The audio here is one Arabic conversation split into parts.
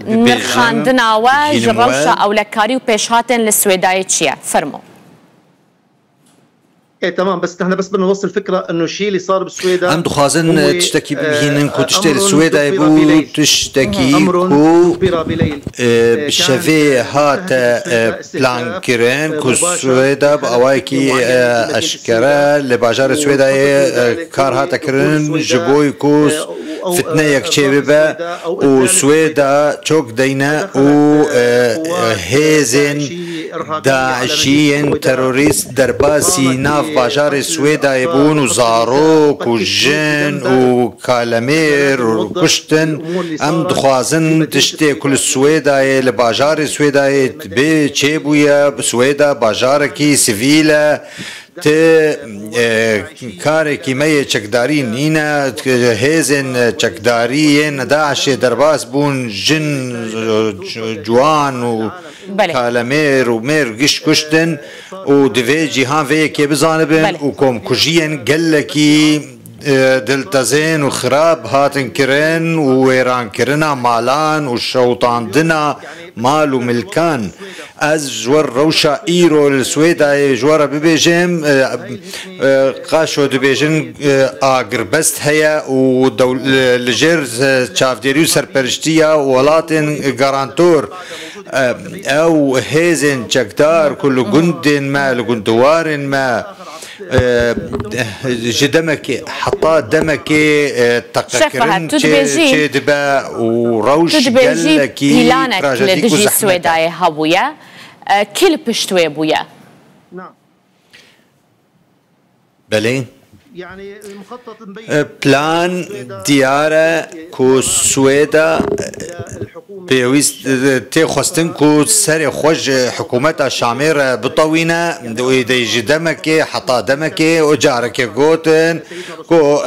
نرخاندنا وجروشة أو لكاري وبيشهاتن للسويداية تشيا فرمو. ايه تمام، بس نحن بس بدنا نوصل الفكره انه الشيء اللي صار بالسويداء عم دخازن تشتكي بهين كو تشتري السويداء يبو تشتكي كو بشفي هات بلان كيرين كو السويداء بأوايكي أشكرا لباجار السويداء كار هات كيرين جبوي كو فتنة يكشيبه وسويداء تشوك دينا و هيزن داعشيين تروريست درباسي ناف باجار السويداء يبون وزاروك وجن وكالامير وكشتن ام دخوازن تشتي كل السويداء لباجار السويداء بي تشيبويا بسويداء باجاركي سيفيلا ت كاري مية چکداری نینا هزن چکداری داعش درباس بون جن جوان و کالمیر و میر گش کشتن و دوی جیهان وی که بزانبن و کم کجین گلکی دلتزين وخراب هاتن كرن وويران كرنا مالان وشوطان دنا مال وملكان از جور روشا ايرو السويدا جورا ببيجم قاشو دبيجن اگر بست هيا ودول الجير تشافديريو سرپرشتيا ولاتن غارانتور او هيزن چكدار كل جندن ما لجندوار ما جدمك حطات دمك تقكرن شي دبا وروش قالكي هيلانك لدجي السويداء هبويا كل بشتوي بويا نعم بلين يعني المخطط بلان ديارة كو سويدا بيويست تي خواستن كو سري خوش حكومة شامير بطوينة ويدي جدمك حطا دمك وجارك قوتن كو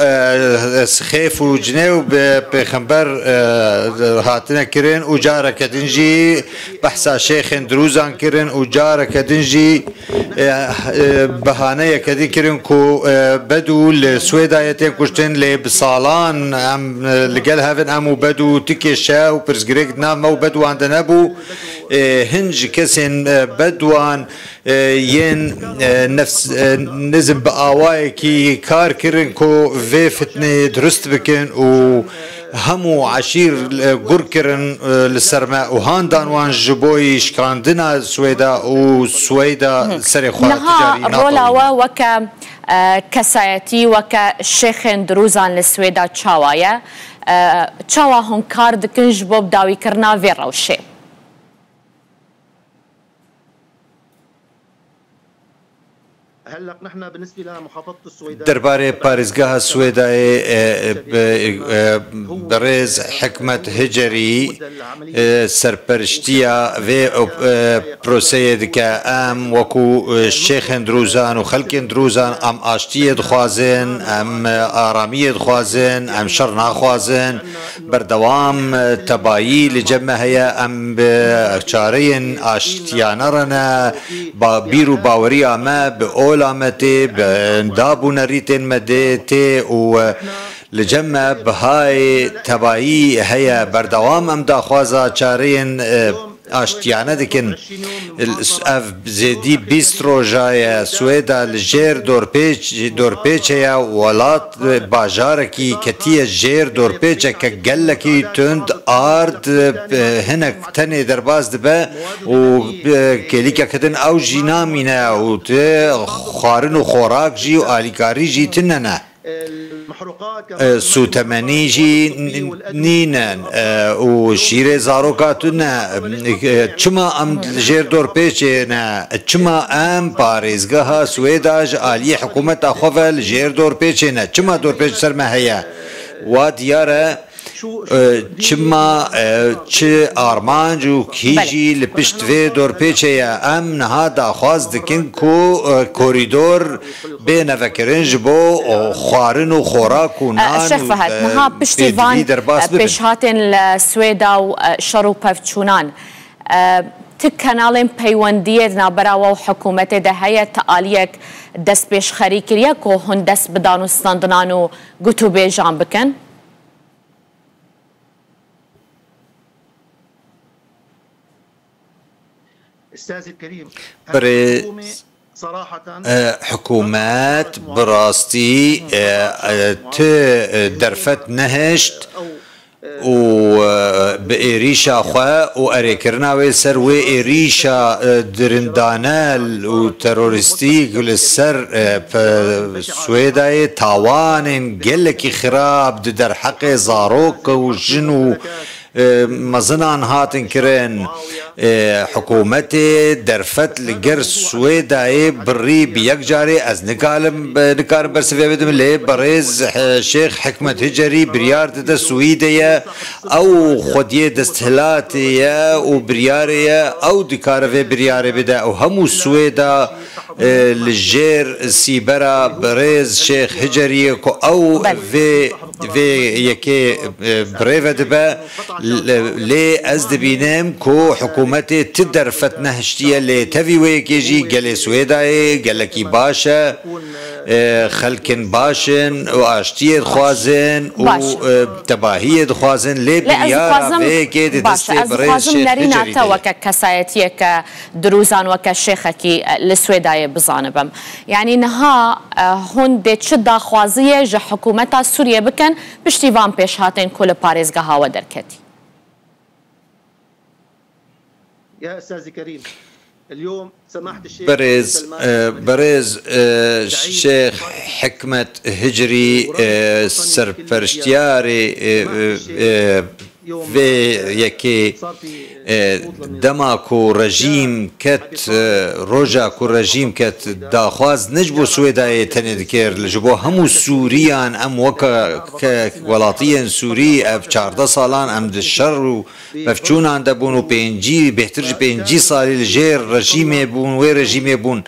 سخيف وجنيو بخنبر هاتنا كرين وجارك دنجي بحثا شيخ دروزان كرين وجارك دنجي بهانية كدين كرين كو بدو السويداء كشتن لي بصالان ام لقال هافن امو بدو تكيشا وبرزغريك نام مو بدو عندنا ابو هنج كسن بدوان ين نفس نزم بآواي كي كار كرن كو في فتنة درست بكن و همو عشير قركرن للسرماء وهاندان وان جبوي شكاندنا سويدا وسويدا سري خواه تجاري رولا وكا كسايتي وكا شيخ دروزان لسويدا تشاوايا تشاوا هون كارد كنج بوب داوي كرنا في روشي هلا نحن بالنسبه لمحافظه السويداء درباري باريزغاها السويداء برز حكمة هجري سرپرشتيا في بروسيه دكا ام وكو الشيخ دروزان وخلق دروزان ام اشتيه دخوازن ام اراميه دخوازن ام شرنا خوازن بردوام تبايي لجمع هي ام بشارين اشتيانا رنا بيرو باوريا ما بأول لامتي بندابو نريتين مديتي و لجمع بهاي تبايي هيا بردوام ام داخوازا چارين اشتيانا دكن اف زيدي بيسترو جايا سويدا الجير دور بيچيا ولات باجاركي كتيه جير دور بيچا كقلكي تند ارد هناك تاني درباز دبا و كليكا كدن او جينامينا و خارن و خوراك جي و آليكاري جي تننا سوتمني جي نينن وشيري زاروكاتنا چما ام جير دور بيچنا چما ام باريزغها سويداج آلي حكومت اخوفل جير دور بيچنا چما دور بيچ سر ما هيا ودياره چما چه آرمانج و کیجی لپشت وی دور پیچه ام نها داخواست دکن کو کوریدور بین وکرنج بو خوارن و خوراک و نان الشيخ فهد نها پشتی وان پیشهاتن لسويدا و شرو پفچونان تكنالين بيوندية نابراوا وحكومة ده هي تقاليك دس بيش خريكريا كو هن دس بدانو ستاندنانو قطو بيجان بكن استاذي الكريم صراحة حكومات براستي درفت نهشت و بإيريشا خوا و أريكرناوي سر و إيريشا درندانال و ترورستيك للسر سويداي تاوان قلكي خراب در حق زاروك و جنو مزنان هاتن كرن حكومتي درفت لجر سويداي بري بيك جاري از نكار برسفيا بدم لي بريز شيخ حكمة هجري بريار دا سويدية او خودية دستهلاتية و بريارية او دكار في برياري بدا او همو سويدا للجير سيبرا بريز شيخ هجري او في يكي بريفا دبا لي ازد بينام كو حكومتي تدرفت نهشتية لي تفي ويكيجي قالي سويداي قالكي باشا خلكن باشن واشتية خوازن وتباهية خوازن لي بريارا ويكي دستي بريز شيخ هجري وككسايتية كدروزان وكشيخكي لسويداي بزانبم يعني نها هون دي تشدا خوازية جا حكومتا سوريا بكن بشتيفان بيش هاتين كل باريزقها ودركتي. يا أستاذي كريم اليوم سماحة الشيخ بريز شيخ حكمة هجري سرپرشتياري في يكي دماكو رجيم كت روجاكو رجيم كت داخواز نجبو سويداي تندكير لجبو همو سوريان ام وكا ولاتيا سوري اف 14 سالان ام دشر مفچون عند بونو بينجي بهترج بينجي صالي الجير رجيم بون وي رجيم بون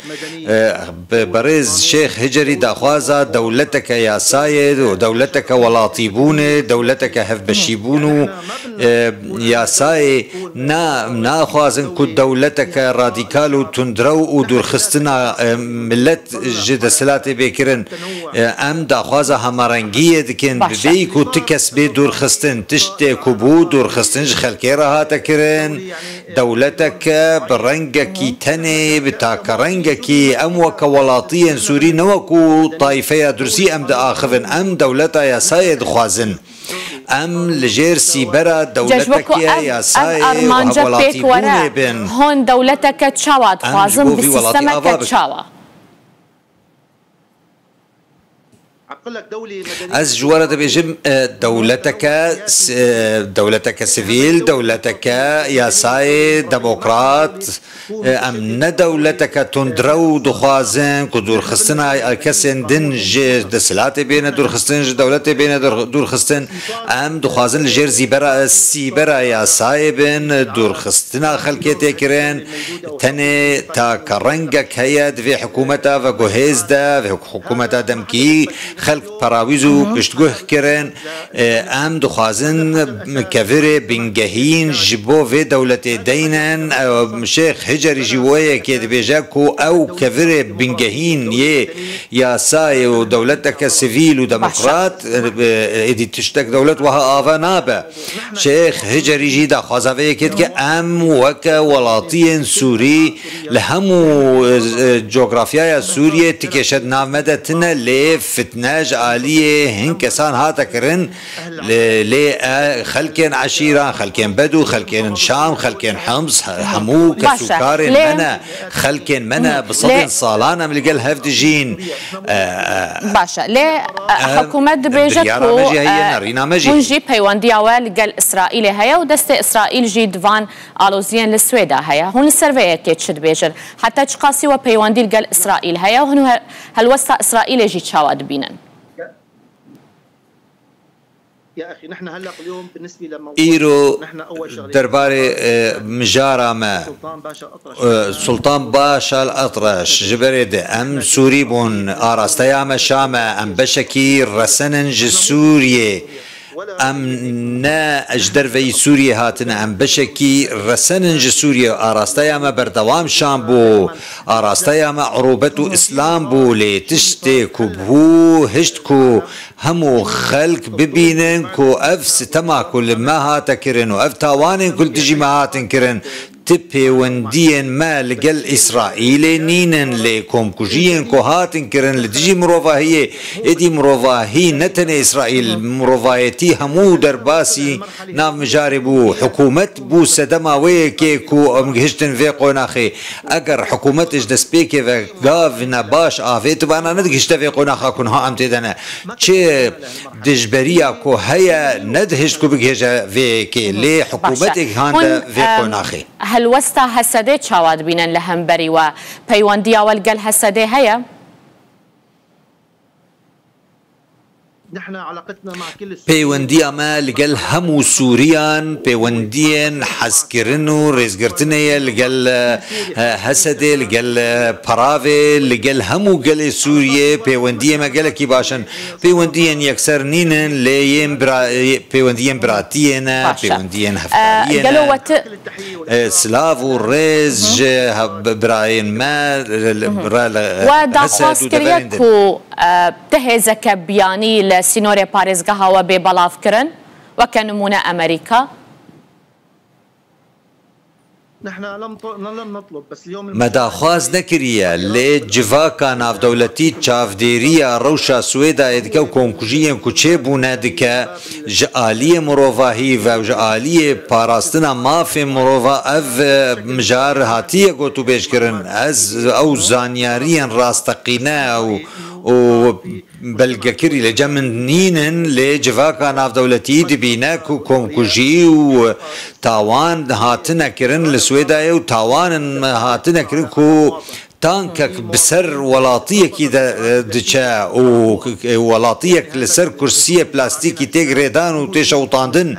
بريز شيخ هجري داخوازا دولتك يا سايد ودولتك ولاتي بونه دولتك هف بشيبونو يا ساي نا خوازن كو دولتك راديكال و تندرو و دورخستنا ملت جد سلاتي بكرن ام دا خوازا همارنگيه دكن بيكو تكسبي دورخستن تشتي كوبو دورخستنج خلكي راها تكرن دولتك برنگكي تني بتاك رنگكي ام وك ولاتيا سوري نوكو طائفية درسي ام دا اخذن ام دولتا يا سايد خوازن ام لجير سيبرا دولتك يا ساي وهولاتي بوني بن هون دولتك تشاوات خوازن بسيستمك تشاوا از جوارة بيجم دولتك سيفيل دولتك ياساي ديمقراط ام ندولتك تندرو دخوازن كدور خستنا كسن دن دسلات بين دور خستن دولتي بين دور خستن ام دخوازن لجير زيبرا سيبرا ياساي بين دور خستنا خلكيتي كرين تني تا كرنجك هيد في حكومتها وجهزدا في حكومتها دمكي خلق براويزو بشتگوه کرن ام دخوازن كفر بنجهين جبو في دولة دينن شيخ هجري جوية كده بيجاكو او كفر بنجهين يا ساي ودولتك سيفيل وديمقراط ادي تشتك دولة وها آفا نابا شيخ هجري جيدا خوازاوية كده ام وكا ولاتين سوري لهمو جغرافيا سوريا تكشد نامدتنا لفتناج آلية هن كسان هاتا كرن لي خلكين عشيرة خلكين بدو خلكين شام خلكين حمص حمو كسوكارين منا خلكين منا بصدن صالانة من اللي قال هفدجين باشا ليه حكومة دبيجتكو منجي بيوان دياوال قال إسرائيلي هيا ودست إسرائيل جي دفان آلوزيان للسويدا هيا هون السرفية كيتشد بيجن حتى تشقاسي وبيوان ديل قال إسرائيل هيا وهن هالوسط إسرائيل جي تشاواد بينن يا اخي نحن هلا اليوم بالنسبه لما ايرو درباري مجارة ما سلطان باشا الأطرش جبريد ام سوري بون آراستيام شاما ام بشكي رسننج سوريا ام نا اجدر في سوريا هاتنا ام بشكي رسننج سوريا آراستيام بردوام شام بو آراستيام عروبتو اسلام بو لتشتي كبهو هشتكو همو خلق ببينن كو اف ستما كل ما هاتا كرن و اف تاوانن كل تجي ما هاتن كرن تبيوندين ما لقل إسرائيل نينن لكم كجين كوهاتن كرن لدجي مروفاهية إدي مروفاهي نتن إسرائيل مروفايتي همو درباسي ناف مجاربو حكومة بو سدما ويكيكو مجهشتن في قوناخي أجر حكومة إجدس بيكي وقاف نباش آفيت بانا ندهشت في قوناخا كنها أمتدنا چه دجبريا كو هيا ندهشت كو بجهجا فيكي لي حكومتك هاندا في قوناخي هل وستا هسده چاواد بينن لهمبري و پيوانديا والقل هسده هيا؟ نحن علاقتنا مع كل پەیوەندی ئەمە لەگەڵ هەموو سووریان پەیوەندیان حەزکردن و ڕێزگرتنەیە لەگەڵ هەسەدێ لەگەڵ پەراوێ لەگەڵ هەموو گەڵێ سووریێ پەیوەندی ئێمە گەلێکی باشن پەیوەندیان یەکسەر نینن لێ پەیوەندیان براتیێنە پەیوەندیان هەفتاریەنە سلااف و ڕێز برایەن مە و داخوازکردیەک و تهێزەکە بیانی لە سینۆرێ پارێزگەهاوە بێ بەڵاوکردن وەکە نمونە ئەمریکا مەداخواز نەکریە لێ جڤاکە ناودەوڵەتی چاودێریە ڕەوشە سوێدا دکە و کۆمکوژیەن کوچێ بوونە دکە ژە ئالیە مرۆڤاهی و ژە ئالیە پاراستنە مافێ مرۆڤ ئەڤ مژار هاتیە گۆت و بێژکردن ئەو زانیاریان ڕاستەقینە و بەلگەکری لەجە من نینن لێ جڤاکە ناودەوڵەتی دبینە و کۆمکوژی و تاوان هاتنەکردن لە سوێدایە و تاوانن هاتنەکرد و تانکەک بسەر وڵاتیەکی دچە و وڵاتیەک لەسەر کورسیە پلاستیکی تێگرێدان و تێشەوتاندن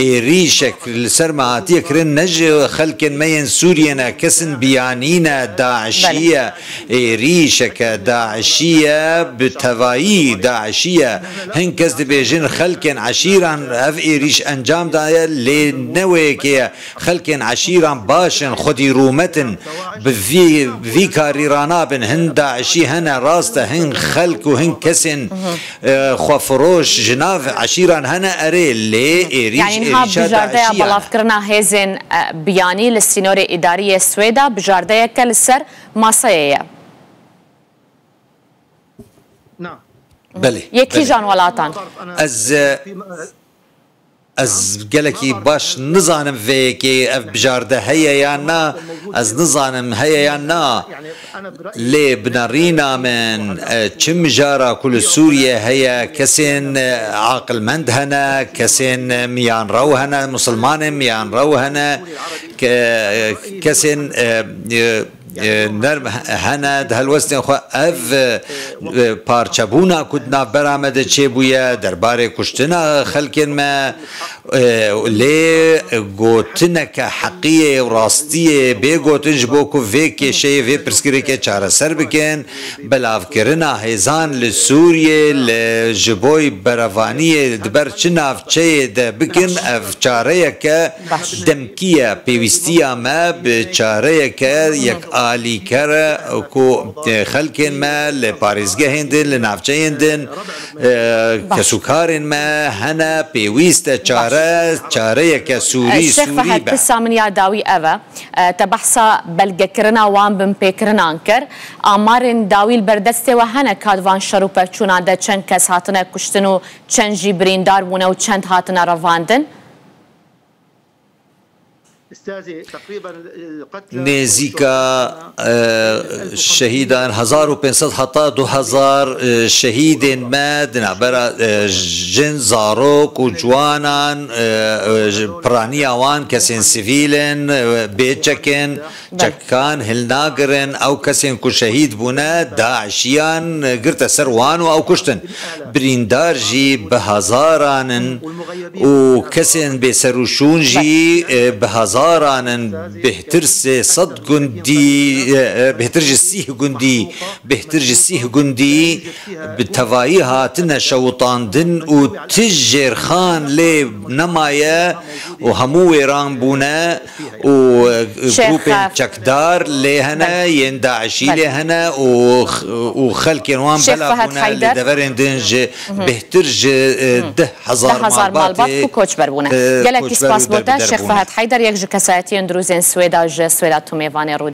ئێریشێک لەسەر مەهاتیەکردن نەژ خەلکن مەیەن سووریەنە کەسن بیانینە داعشیە ئێریشەکە داعشیە بتەوایی داعشیە هەنگ کەس دەبێژن خەلکن عشیران ئەڤ ئێریش ئەنجامدایە لێ نەوەیەکەیە خەلکن عشیران باشن خودی ڕوومەتن بڤی کاریرانە بن هەن داعشی هەنە ڕاستە هەن خەلک و هەن کەسن خوافرۆش ژناڤ عشیران هەنە ئەرێ لێ ئێریشە داعشیە بەڵاوکردنا هێزن بیانی لە سینۆرێ ئیداریە سوێدا بژاردەیەکە لەسەر ماسەیەیە یەکی ژان وڵاتان از گەلێکی باش نزانم vêyekê ev bijarde heye yan na ez nizanim heye yan na lê binarîna min çi mijara ku li Sûriyê heye kesên aqilmend hene kesên miyanrew hene musilmanên miyanrew hene kesên نرم هنه ده هلوستن خو اف پارچبونا کدنا برامده چه بویا درباره کشتنا خلکن ما لی گوتنه که حقیه و راستیه بی گوتنج بو که وی کشه وی پرسکری که چاره سر بکن بلاف کرنا هیزان لسوریه لجبوی بروانیه دبر چه نافچه ده بکن اف چاره که دمکیه پیوستیه ما بچاره که یک آلی کرده کو خلکن ما لپارێزگە هێندن لە ناوچە هێندن کەسوکارن ما هەنە پێویستە چارەیەکە سووری سووری بە سامنیا داوی ئەوە تە بەحسا بەلگەکردنا وان بمپێکردنان کرد ئامارن داویل بەردەستێەوە هەنە کادوان شەڕ و پەرچووناندا چەند کەس هاتنە کوشتن و چەندژی بریندار بوونە و چەند هاتنە ڕەڤاندن نزیکا شهیدان 1500 حتی 2000 شهیدین مدن برای جن زاروک و جوانان پرانی آوان کسین سیویلن بیچکن چکان هلناگرن او کسین کو شهید بونه داعشیان گرت سروان و او کشتن بریندار جی به هزارانن و کسین به سروشون جی به هزارانن بهتر صد جندي بهتر جسيه جندي بهتر جسيه جندي بالتوائي هاتنا شوطاندن وتجر خان لي نمايا وهمو ايران بونا وجروبين چكدار لي هنا ينداعشي لي هنا وخلق نوان بلا بونا لدورين دنج بهتر 10,000 مالبات وكوتش بربونا قالك اسباس بوتا شيخ فهد حيدر يكجك کەسایەتی دروزێن سوێدا ژە سوێدا تومێوانێ ڕوو